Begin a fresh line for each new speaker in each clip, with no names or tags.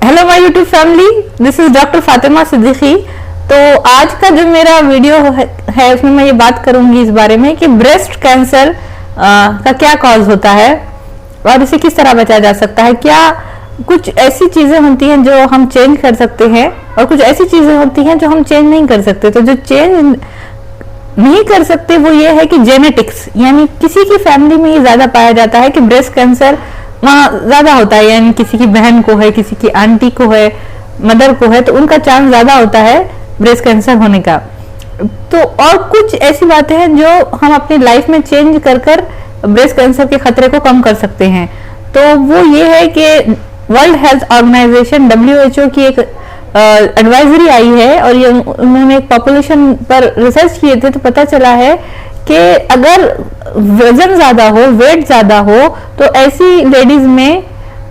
Hello my YouTube family, this is doctor Fatima Siddiqui. तो आज का जो मेरा वीडियो है उसमें मैं ये बात करूंगी इस बारे में कि ब्रेस्ट कैंसर का क्या कॉज होता है और इसे किस तरह बचाया जा सकता है। क्या कुछ ऐसी चीजें होती हैं जो हम चेंज कर सकते हैं और कुछ ऐसी चीजें होती हैं जो हम चेंज नहीं कर सकते। तो जो चेंज नहीं कर सकते वो ये है कि जेनेटिक्स, यानी किसी की फैमिली में ये ज्यादा पाया जाता है कि ब्रेस्ट कैंसर वहाँ ज्यादा होता है, यानी किसी की बहन को है, किसी की आंटी को है, मदर को है, तो उनका चांस ज्यादा होता है ब्रेस्ट कैंसर होने का। तो और कुछ ऐसी बातें हैं जो हम अपनी लाइफ में चेंज कर कर ब्रेस्ट कैंसर के खतरे को कम कर सकते हैं। तो वो ये है कि वर्ल्ड हेल्थ ऑर्गेनाइजेशन WHO की एक एडवाइजरी आई है और ये उन्होंने एक पॉपुलेशन पर रिसर्च किए थे, तो पता चला है कि अगर वजन ज्यादा हो, वेट ज्यादा हो, तो ऐसी लेडीज में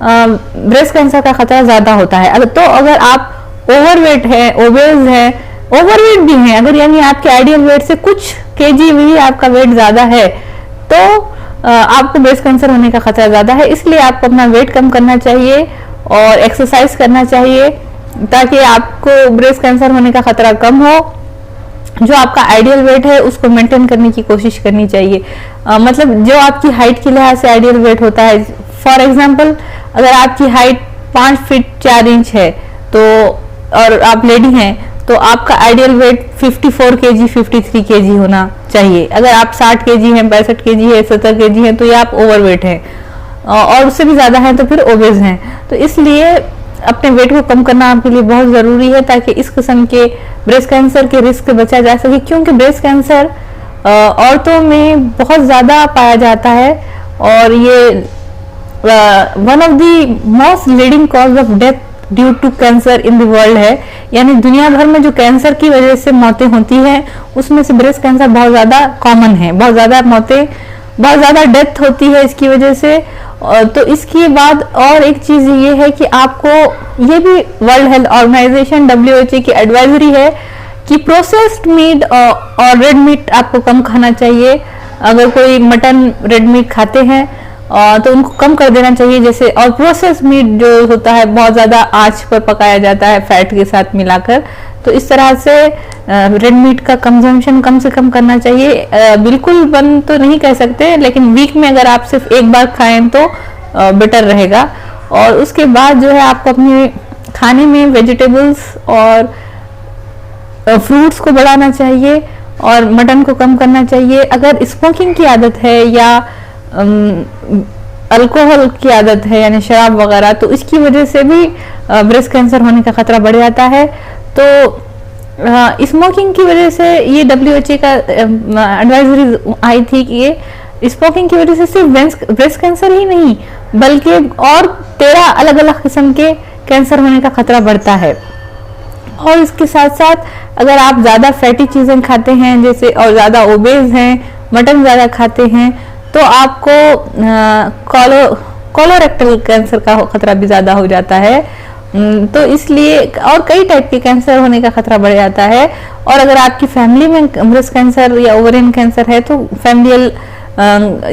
ब्रेस्ट कैंसर का खतरा ज्यादा होता है। अगर आप ओवरवेट है, ओबेज है, ओवरवेट भी है, अगर यानी आपके आइडियल वेट से कुछ केजी भी आपका वेट ज्यादा है, तो आपको ब्रेस्ट कैंसर होने का खतरा ज्यादा है। इसलिए आपको अपना वेट कम करना चाहिए और एक्सरसाइज करना चाहिए ताकि आपको ब्रेस्ट कैंसर होने का खतरा कम हो। जो आपका आइडियल वेट है उसको मेंटेन करने की कोशिश करनी चाहिए। मतलब जो आपकी हाइट के लिहाज से आइडियल वेट होता है, फॉर एग्जांपल अगर आपकी हाइट 5 फीट 4 इंच है तो और आप लेडी हैं तो आपका आइडियल वेट 54 केजी 53 केजी होना चाहिए। अगर आप 60 केजी हैं, 65 केजी है, 70 केजी हैं तो ये आप ओवरवेट हैं और उससे भी ज्यादा हैं तो फिर ओबेज हैं। तो इसलिए अपने वेट को कम करना आपके लिए बहुत जरूरी है ताकि इस किस्म के ब्रेस्ट कैंसर के रिस्क से बचा जा सके, क्योंकि ब्रेस्ट कैंसर औरतों में बहुत ज्यादा पाया जाता है और ये one of the most leading cause of death due to cancer in the world है। यानी दुनिया भर में जो कैंसर की वजह से मौतें होती हैं उसमें से ब्रेस्ट कैंसर बहुत ज्यादा कॉमन है, बहुत ज्यादा मौतें, बहुत ज्यादा डेथ होती है इसकी वजह से। तो इसके बाद और एक चीज ये है कि आपको ये भी वर्ल्ड हेल्थ ऑर्गेनाइजेशन WHO की एडवाइजरी है कि प्रोसेस्ड मीट और रेड मीट आपको कम खाना चाहिए। अगर कोई मटन, रेड मीट खाते हैं तो उनको कम कर देना चाहिए। जैसे और प्रोसेस्ड मीट जो होता है बहुत ज्यादा आंच पर पकाया जाता है फैट के साथ मिलाकर, तो इस तरह से रेड मीट का कंजम्पशन कम से कम करना चाहिए। बिल्कुल बंद तो नहीं कह सकते, लेकिन वीक में अगर आप सिर्फ एक बार खाएं तो बेटर रहेगा। और उसके बाद जो है आपको अपने खाने में वेजिटेबल्स और फ्रूट्स को बढ़ाना चाहिए और मटन को कम करना चाहिए। अगर स्मोकिंग की आदत है या अल्कोहल की आदत है यानी शराब वगैरह, तो इसकी वजह से भी ब्रेस्ट कैंसर होने का खतरा बढ़ जाता है। तो स्मोकिंग की वजह से ये WHO का एडवाइजरी आई थी कि ये स्मोकिंग की वजह से सिर्फ ब्रेस्ट कैंसर ही नहीं बल्कि और 13 अलग अलग किस्म के कैंसर होने का खतरा बढ़ता है। और इसके साथ साथ अगर आप ज्यादा फैटी चीजें खाते हैं जैसे और ज्यादा ओबेज हैं, मटन ज्यादा खाते हैं, तो आपको कोलोरेक्टल कैंसर का खतरा भी ज्यादा हो जाता है। तो इसलिए और कई टाइप के कैंसर होने का खतरा बढ़ जाता है। और अगर आपकी फैमिली में ब्रेस्ट कैंसर या ओवेरियन कैंसर है तो फैमिलियल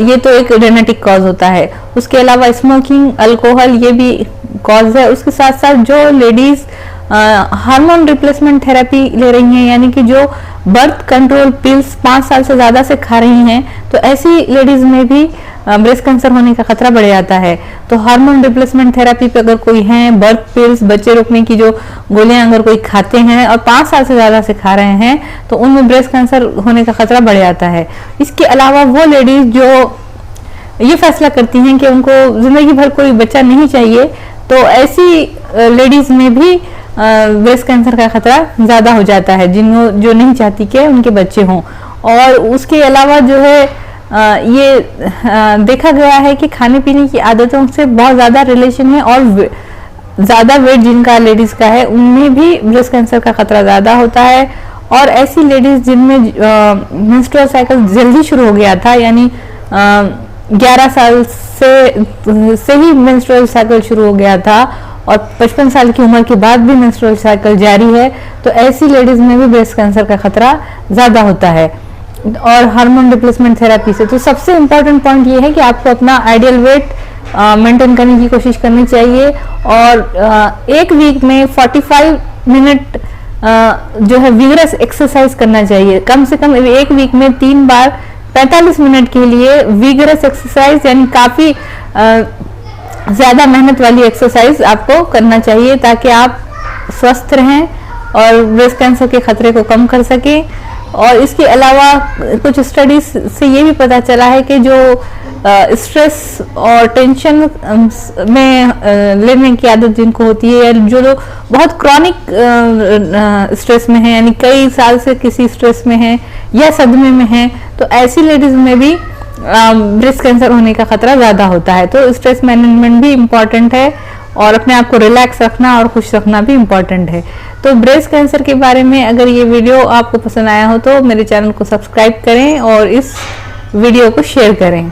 ये तो एक जेनेटिक कॉज होता है। उसके अलावा स्मोकिंग, अल्कोहल ये भी कॉज है। उसके साथ साथ जो लेडीज हार्मोन रिप्लेसमेंट थेरेपी ले रही हैं, यानी कि जो बर्थ कंट्रोल पिल्स 5 साल से ज्यादा से खा रही हैं, तो ऐसी लेडीज में भी ब्रेस्ट कैंसर होने का खतरा बढ़ जाता है। तो हार्मोन रिप्लेसमेंट थेरेपी पे अगर कोई है, बर्थ पिल्स, बच्चे रोकने की जो गोलियां अगर कोई खाते हैं और 5 साल से ज्यादा से खा रहे हैं, तो उनमें ब्रेस्ट कैंसर होने का खतरा बढ़ जाता है। इसके अलावा वो लेडीज जो ये फैसला करती हैं कि उनको जिंदगी भर कोई बच्चा नहीं चाहिए, तो ऐसी लेडीज में भी ब्रेस्ट कैंसर का खतरा ज्यादा हो जाता है, जो नहीं चाहती कि उनके बच्चे हों। और उसके अलावा जो है ये देखा गया है कि खाने पीने की आदतों से बहुत ज्यादा रिलेशन है और ज्यादा वेट जिनका लेडीज का है उनमें भी ब्रेस्ट कैंसर का खतरा ज्यादा होता है। और ऐसी लेडीज जिनमें मेंस्ट्रुअल साइकिल जल्दी शुरू हो गया था, यानी 11 साल से ही मेंस्ट्रुअल साइकिल शुरू हो गया था और 55 साल की उम्र के बाद भी मेंस्ट्रुअल साइकिल जारी है, तो ऐसी लेडीज में भी ब्रेस्ट कैंसर का खतरा ज्यादा होता है। और हार्मोन रिप्लेसमेंट थेरेपी से तो सबसे इम्पोर्टेंट पॉइंट ये है कि आपको अपना आइडियल वेट मेंटेन करने की कोशिश करनी चाहिए। और एक वीक में 45 मिनट जो है विगरस एक्सरसाइज करना चाहिए। कम से कम एक वीक में 3 बार 45 मिनट के लिए विगरस एक्सरसाइज, यानी काफी ज्यादा मेहनत वाली एक्सरसाइज आपको करना चाहिए, ताकि आप स्वस्थ रहें और ब्रेस्ट कैंसर के खतरे को कम कर सकें। और इसके अलावा कुछ स्टडीज से ये भी पता चला है कि जो स्ट्रेस और टेंशन में लेने की आदत जिनको होती है, या जो लोग बहुत क्रॉनिक स्ट्रेस में है, यानी कई साल से किसी स्ट्रेस में है या सदमे में है, तो ऐसी लेडीज में भी ब्रेस्ट कैंसर होने का खतरा ज्यादा होता है। तो स्ट्रेस मैनेजमेंट भी इम्पॉर्टेंट है और अपने आप को रिलैक्स रखना और खुश रखना भी इम्पॉर्टेंट है। तो ब्रेस्ट कैंसर के बारे में अगर ये वीडियो आपको पसंद आया हो तो मेरे चैनल को सब्सक्राइब करें और इस वीडियो को शेयर करें।